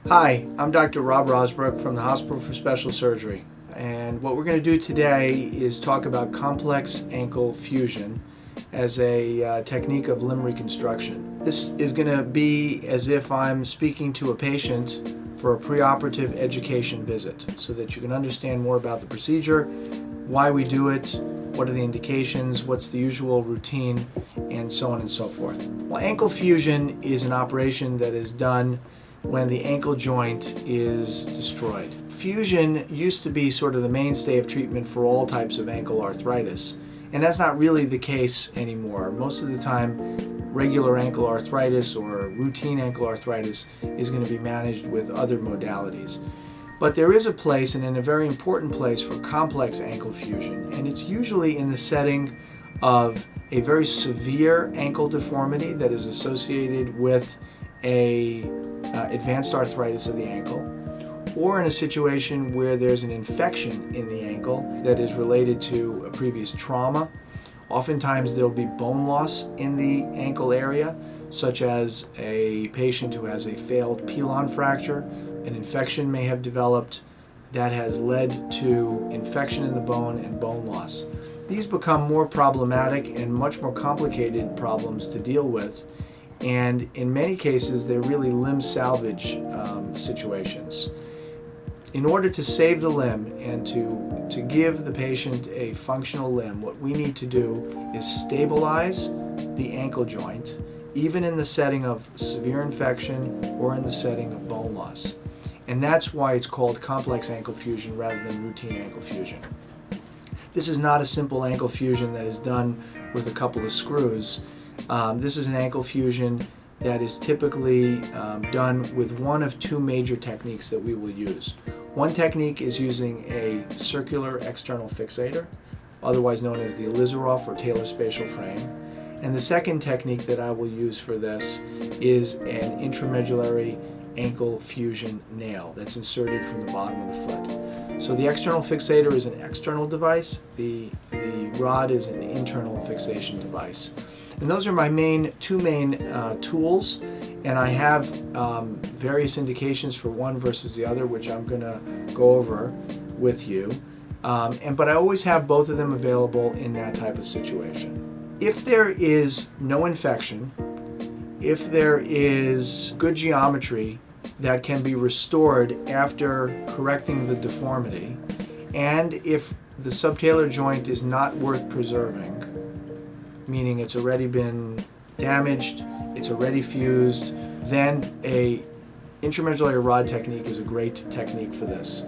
Hi, I'm Dr. Rob Rozbruch from the Hospital for Special Surgery, and what we're going to do today is talk about complex ankle fusion as a technique of limb reconstruction. This is going to be as if I'm speaking to a patient for a preoperative education visit so that you can understand more about the procedure, why we do it, what are the indications, what's the usual routine, and so on and so forth. Well, ankle fusion is an operation that is done when the ankle joint is destroyed. Fusion used to be sort of the mainstay of treatment for all types of ankle arthritis, and that's not really the case anymore. Most of the time, regular ankle arthritis or routine ankle arthritis is going to be managed with other modalities. But there is a place, and in a very important place, for complex ankle fusion, and it's usually in the setting of a very severe ankle deformity that is associated with advanced arthritis of the ankle, or in a situation where there's an infection in the ankle that is related to a previous trauma. Oftentimes there'll be bone loss in the ankle area, such as a patient who has a failed pilon fracture. An infection may have developed that has led to infection in the bone and bone loss. These become more problematic and much more complicated problems to deal with, and in many cases they're really limb salvage situations. In order to save the limb and to give the patient a functional limb, what we need to do is stabilize the ankle joint, even in the setting of severe infection or in the setting of bone loss. And that's why it's called complex ankle fusion rather than routine ankle fusion. This is not a simple ankle fusion that is done with a couple of screws. This is an ankle fusion that is typically done with one of two major techniques that we will use. One technique is using a circular external fixator, otherwise known as the LLCRS or Taylor spatial frame. And the second technique that I will use for this is an intramedullary ankle fusion nail that's inserted from the bottom of the foot. So the external fixator is an external device, the rod is an internal fixation device. And those are my two main tools, and I have various indications for one versus the other, which I'm going to go over with you. But I always have both of them available in that type of situation. If there is no infection, if there is good geometry that can be restored after correcting the deformity, and if the subtalar joint is not worth preserving, meaning it's already been damaged, it's already fused, then a intramedullary rod technique is a great technique for this.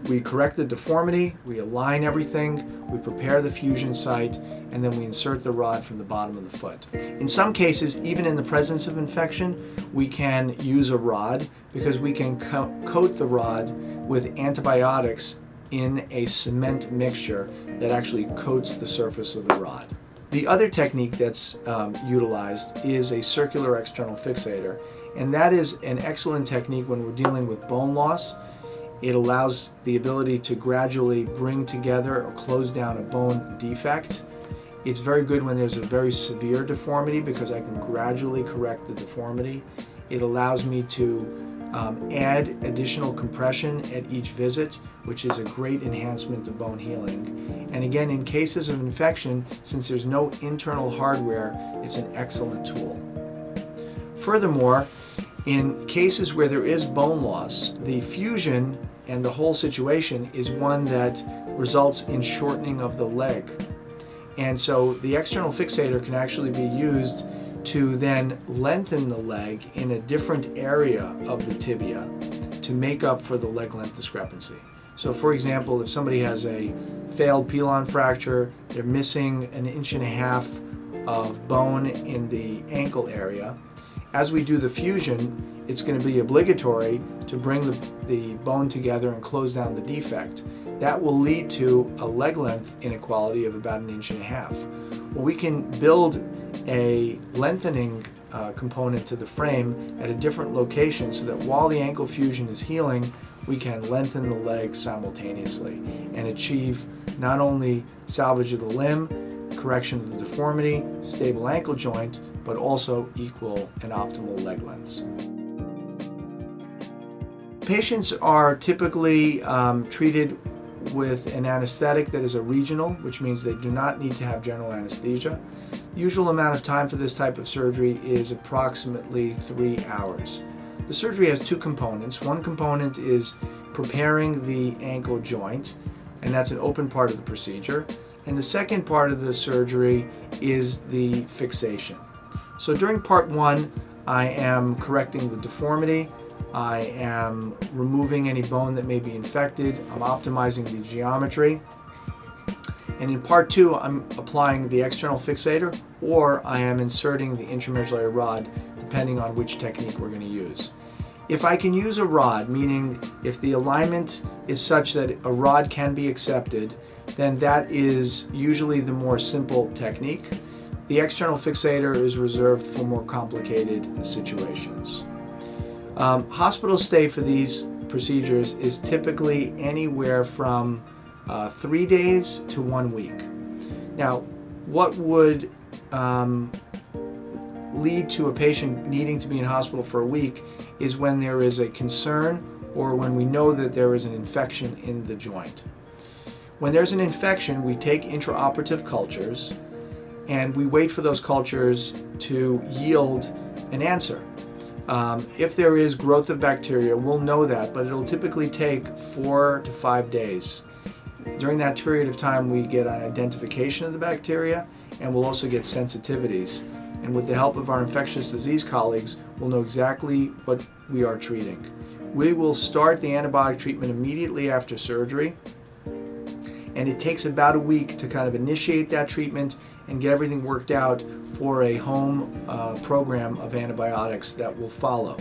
We correct the deformity, we align everything, we prepare the fusion site, and then we insert the rod from the bottom of the foot. In some cases, even in the presence of infection, we can use a rod because we can coat the rod with antibiotics in a cement mixture that actually coats the surface of the rod. The other technique that's utilized is a circular external fixator, and that is an excellent technique when we're dealing with bone loss. It allows the ability to gradually bring together or close down a bone defect. It's very good when there's a very severe deformity because I can gradually correct the deformity. It allows me to add additional compression at each visit, which is a great enhancement to bone healing. And again, in cases of infection, since there's no internal hardware, it's an excellent tool. Furthermore, in cases where there is bone loss, the fusion and the whole situation is one that results in shortening of the leg. And so the external fixator can actually be used to then lengthen the leg in a different area of the tibia to make up for the leg length discrepancy. So for example, if somebody has a failed pilon fracture, they're missing 1.5 inches of bone in the ankle area, as we do the fusion, it's going to be obligatory to bring the bone together and close down the defect. That will lead to a leg length inequality of about 1.5 inches. Well, we can build a lengthening component to the frame at a different location so that while the ankle fusion is healing, we can lengthen the leg simultaneously and achieve not only salvage of the limb, correction of the deformity, stable ankle joint, but also equal and optimal leg lengths. Patients are typically treated with an anesthetic that is a regional, which means they do not need to have general anesthesia. The usual amount of time for this type of surgery is approximately 3 hours. The surgery has two components. One component is preparing the ankle joint, and that's an open part of the procedure. And the second part of the surgery is the fixation. So during part one, I am correcting the deformity. I am removing any bone that may be infected. I'm optimizing the geometry. And in part two, I'm applying the external fixator, or I am inserting the intramedullary rod, depending on which technique we're going to use. If I can use a rod, meaning if the alignment is such that a rod can be accepted, then that is usually the more simple technique. The external fixator is reserved for more complicated situations. Hospital stay for these procedures is typically anywhere from 3 days to 1 week. Now, what would lead to a patient needing to be in hospital for a week is when there is a concern or when we know that there is an infection in the joint. When there's an infection, we take intraoperative cultures and we wait for those cultures to yield an answer. If there is growth of bacteria, we'll know that, but it'll typically take 4 to 5 days. During that period of time, we get an identification of the bacteria, and we'll also get sensitivities. And with the help of our infectious disease colleagues, we'll know exactly what we are treating. We will start the antibiotic treatment immediately after surgery, and it takes about a week to kind of initiate that treatment and get everything worked out for a home program of antibiotics that will follow.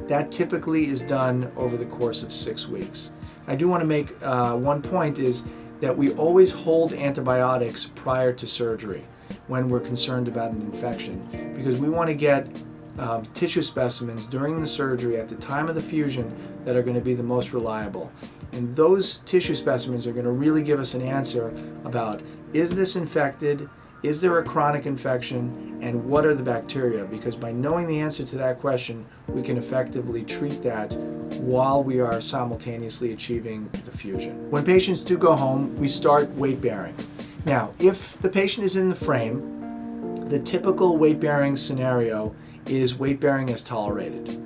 That typically is done over the course of 6 weeks. I do want to make one point is that we always hold antibiotics prior to surgery when we're concerned about an infection, because we want to get tissue specimens during the surgery at the time of the fusion that are going to be the most reliable. And those tissue specimens are going to really give us an answer about, is this infected? Is there a chronic infection? And what are the bacteria? Because by knowing the answer to that question, we can effectively treat that while we are simultaneously achieving the fusion. When patients do go home, we start weight bearing. Now, if the patient is in the frame, the typical weight bearing scenario is weight bearing as tolerated.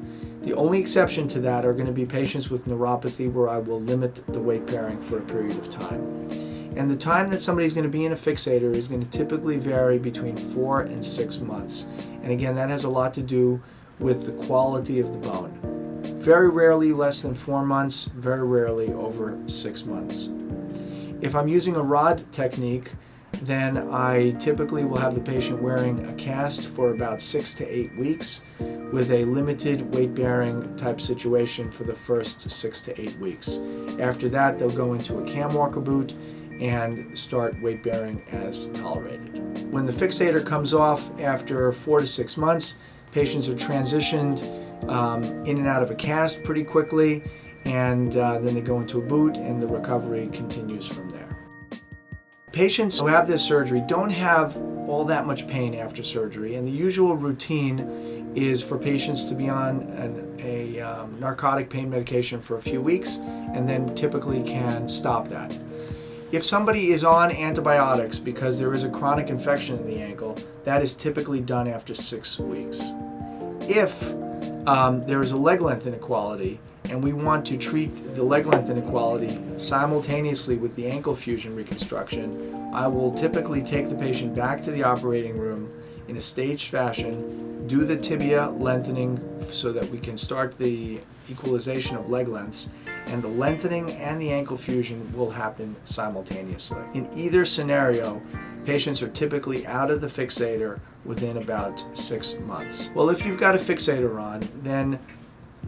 The only exception to that are going to be patients with neuropathy, where I will limit the weight bearing for a period of time. And the time that somebody's going to be in a fixator is going to typically vary between 4 and 6 months. And again, that has a lot to do with the quality of the bone. Very rarely less than 4 months, very rarely over 6 months. If I'm using a rod technique, then I typically will have the patient wearing a cast for about 6 to 8 weeks with a limited weight-bearing type situation for the first 6 to 8 weeks. After that, they'll go into a cam walker boot and start weight-bearing as tolerated. When the fixator comes off after 4 to 6 months, patients are transitioned in and out of a cast pretty quickly, and then they go into a boot, and the recovery continues from there. Patients who have this surgery don't have all that much pain after surgery, and the usual routine is for patients to be on a narcotic pain medication for a few weeks, and then typically can stop that. If somebody is on antibiotics because there is a chronic infection in the ankle, that is typically done after 6 weeks. If there is a leg length inequality, and we want to treat the leg length inequality simultaneously with the ankle fusion reconstruction, I will typically take the patient back to the operating room in a staged fashion, do the tibia lengthening so that we can start the equalization of leg lengths, and the lengthening and the ankle fusion will happen simultaneously. In either scenario, patients are typically out of the fixator within about 6 months. Well, if you've got a fixator on, then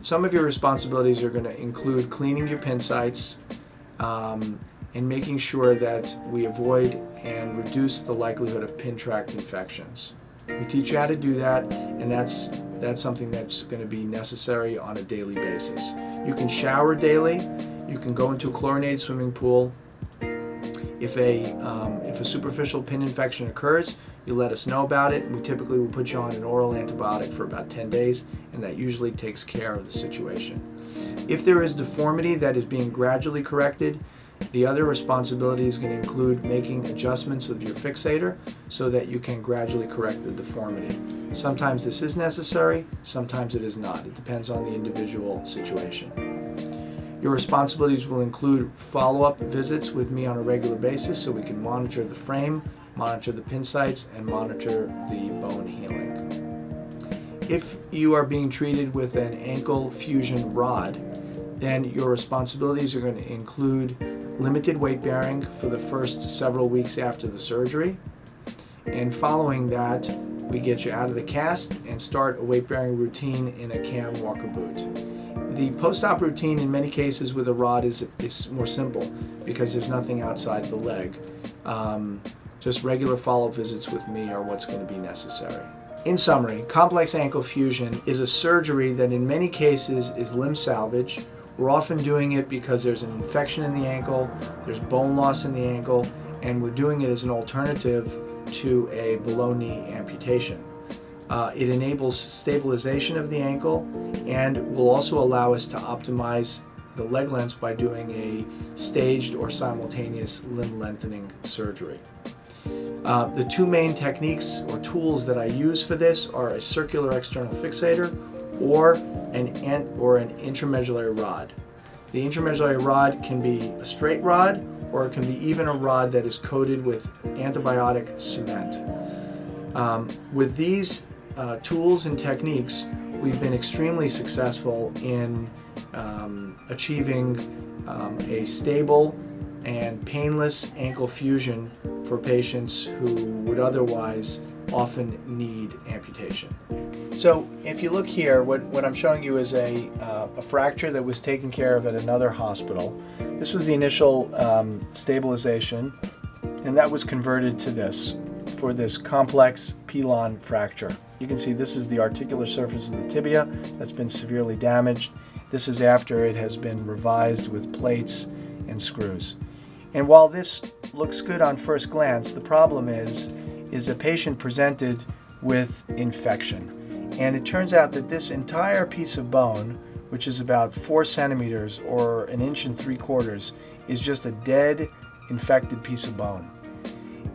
some of your responsibilities are going to include cleaning your pin sites and making sure that we avoid and reduce the likelihood of pin tract infections. We teach you how to do that, and that's something that's going to be necessary on a daily basis. You can shower daily. You can go into a chlorinated swimming pool. If a superficial pin infection occurs, you let us know about it. We typically will put you on an oral antibiotic for about 10 days, and that usually takes care of the situation. If there is deformity that is being gradually corrected, the other responsibility is going to include making adjustments of your fixator so that you can gradually correct the deformity. Sometimes this is necessary, sometimes it is not. It depends on the individual situation. Your responsibilities will include follow-up visits with me on a regular basis so we can monitor the frame, monitor the pin sites, and monitor the bone healing. If you are being treated with an ankle fusion rod, then your responsibilities are going to include limited weight bearing for the first several weeks after the surgery. And following that, we get you out of the cast and start a weight bearing routine in a cam walker boot. The post-op routine in many cases with a rod is more simple because there's nothing outside the leg. Just regular follow-up visits with me are what's going to be necessary. In summary, complex ankle fusion is a surgery that in many cases is limb salvage. We're often doing it because there's an infection in the ankle, there's bone loss in the ankle, and we're doing it as an alternative to a below-knee amputation. It enables stabilization of the ankle and will also allow us to optimize the leg lengths by doing a staged or simultaneous limb lengthening surgery. The two main techniques or tools that I use for this are a circular external fixator or an intramedullary rod. The intramedullary rod can be a straight rod or it can be even a rod that is coated with antibiotic cement. With these tools and techniques, we've been extremely successful in achieving a stable and painless ankle fusion for patients who would otherwise often need amputation. So if you look here, what I'm showing you is a fracture that was taken care of at another hospital. This was the initial stabilization, and that was converted to this for this complex pilon fracture. You can see this is the articular surface of the tibia that's been severely damaged. This is after it has been revised with plates and screws. And while this looks good on first glance, the problem is the patient presented with infection. And it turns out that this entire piece of bone, which is about 4 centimeters or 1 3/4 inches, is just a dead, infected piece of bone.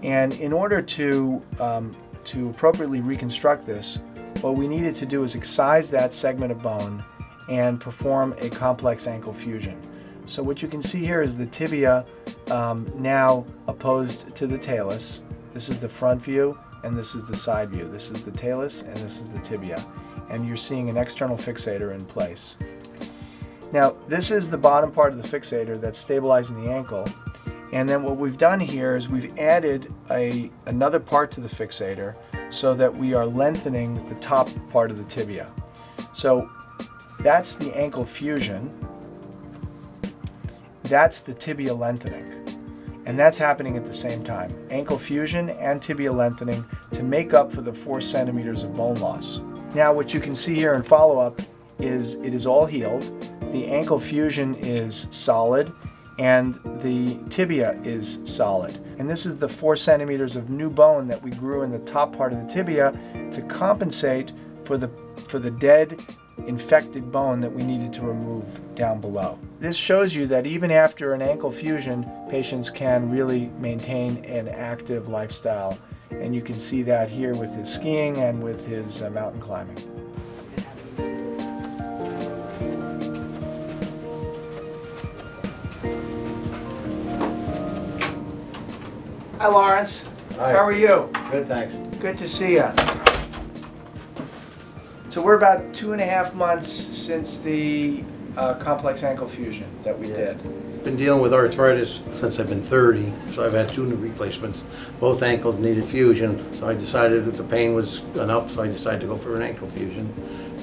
And in order to appropriately reconstruct this, what we needed to do is excise that segment of bone and perform a complex ankle fusion. So what you can see here is the tibia now opposed to the talus. This is the front view and this is the side view. This is the talus and this is the tibia. And you're seeing an external fixator in place. Now this is the bottom part of the fixator that's stabilizing the ankle. And then what we've done here is we've added another part to the fixator so that we are lengthening the top part of the tibia. So that's the ankle fusion. That's the tibia lengthening. And that's happening at the same time. Ankle fusion and tibia lengthening to make up for the 4 centimeters of bone loss. Now what you can see here in follow-up is it is all healed. The ankle fusion is solid and the tibia is solid. And this is the 4 centimeters of new bone that we grew in the top part of the tibia to compensate for the dead, infected bone that we needed to remove down below. This shows you that even after an ankle fusion, patients can really maintain an active lifestyle. And you can see that here with his skiing and with his mountain climbing. Hi, Lawrence. Hi. How are you? Good, thanks. Good to see you. So we're about 2.5 months since the complex ankle fusion that we did. Been dealing with arthritis since I've been 30, so I've had 2 knee replacements. Both ankles needed fusion, so I decided that the pain was enough, so I decided to go for an ankle fusion.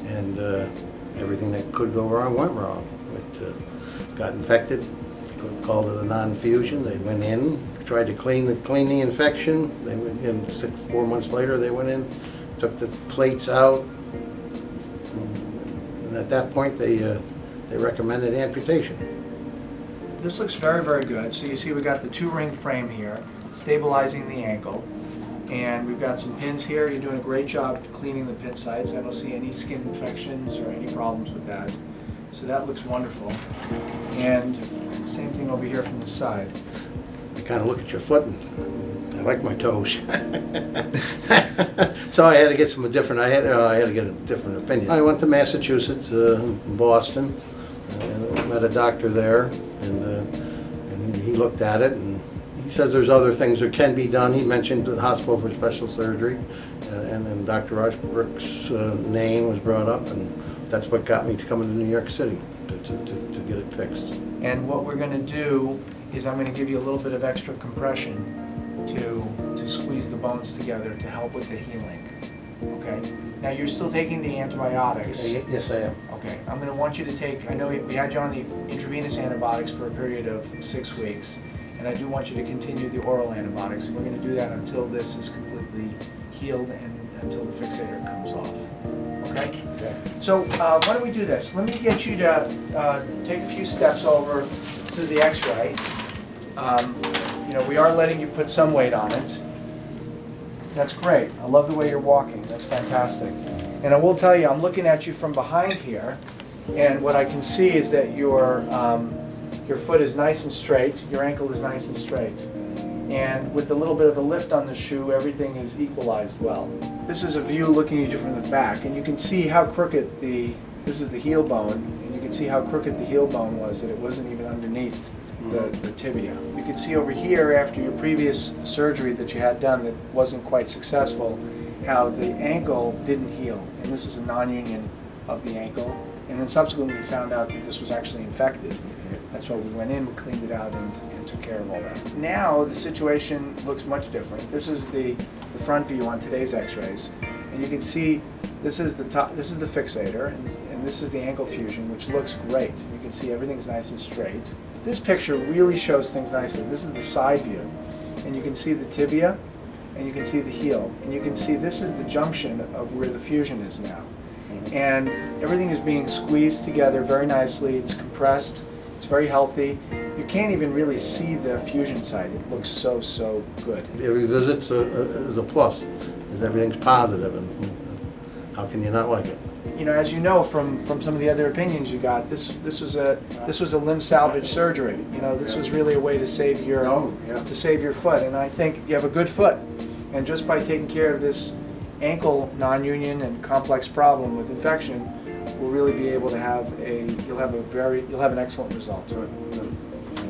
And everything that could go wrong went wrong. It got infected. They called it a non-fusion. They went in, tried to clean the infection. They went in 4 months later. They went in, took the plates out, and at that point they recommended amputation. This looks very, very good. So you see we got the 2-ring frame here, stabilizing the ankle. And we've got some pins here. You're doing a great job cleaning the pin sites. I don't see any skin infections or any problems with that. So that looks wonderful. And same thing over here from the side. I kind of look at your foot and I like my toes. So I had to get some different. I had to get a different opinion. I went to Massachusetts, Boston, and met a doctor there, and he looked at it and he says there's other things that can be done. He mentioned the hospital for special surgery, and then Dr. Rozbruch's name was brought up, and that's what got me to come to New York City to get it fixed. And what we're going to do is I'm going to give you a little bit of extra compression to squeeze the bones together to help with the healing. Okay? Now you're still taking the antibiotics. Yes, I am. Okay. I'm going to want you to take, I know we had you on the intravenous antibiotics for a period of 6 weeks, and I do want you to continue the oral antibiotics, and we're going to do that until this is completely healed and until the fixator comes off. Okay? Okay. So why don't we do this? Let me get you to take a few steps over to the x-ray. You know, we are letting you put some weight on it. That's great. I love the way you're walking. That's fantastic. And I will tell you, I'm looking at you from behind here, and what I can see is that your foot is nice and straight, your ankle is nice and straight. And with a little bit of a lift on the shoe, everything is equalized well. This is a view looking at you from the back, and you can see how crooked this is the heel bone, and you can see how crooked the heel bone was, that it wasn't even underneath the tibia. You can see over here, after your previous surgery that you had done that wasn't quite successful, how the ankle didn't heal, and this is a non-union of the ankle. And then subsequently we found out that this was actually infected. That's why we went in, we cleaned it out, and took care of all that. Now the situation looks much different. This is the front view on today's x-rays. And you can see this is the top, this is the fixator, and this is the ankle fusion, which looks great. You can see everything's nice and straight. This picture really shows things nicely. This is the side view. And you can see the tibia, and you can see the heel. And you can see this is the junction of where the fusion is now. And everything is being squeezed together very nicely. It's compressed. It's very healthy. You can't even really see the fusion site. It looks so, so good. Every visit's is a plus, because everything's positive, and how can you not like it? You know, as you know from some of the other opinions you got, this was a limb salvage surgery. You know, this was really a way to save your foot. And I think you have a good foot. And just by taking care of this ankle non-union and complex problem with infection, we'll really be able to have you'll have an excellent result.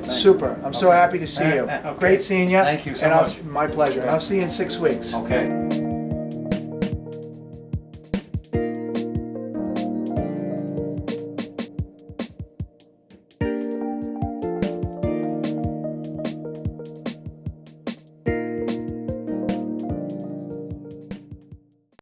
Super. I'm so happy to see you. Okay. Great seeing you. Thank you so and much. My pleasure. And I'll see you in 6 weeks. Okay.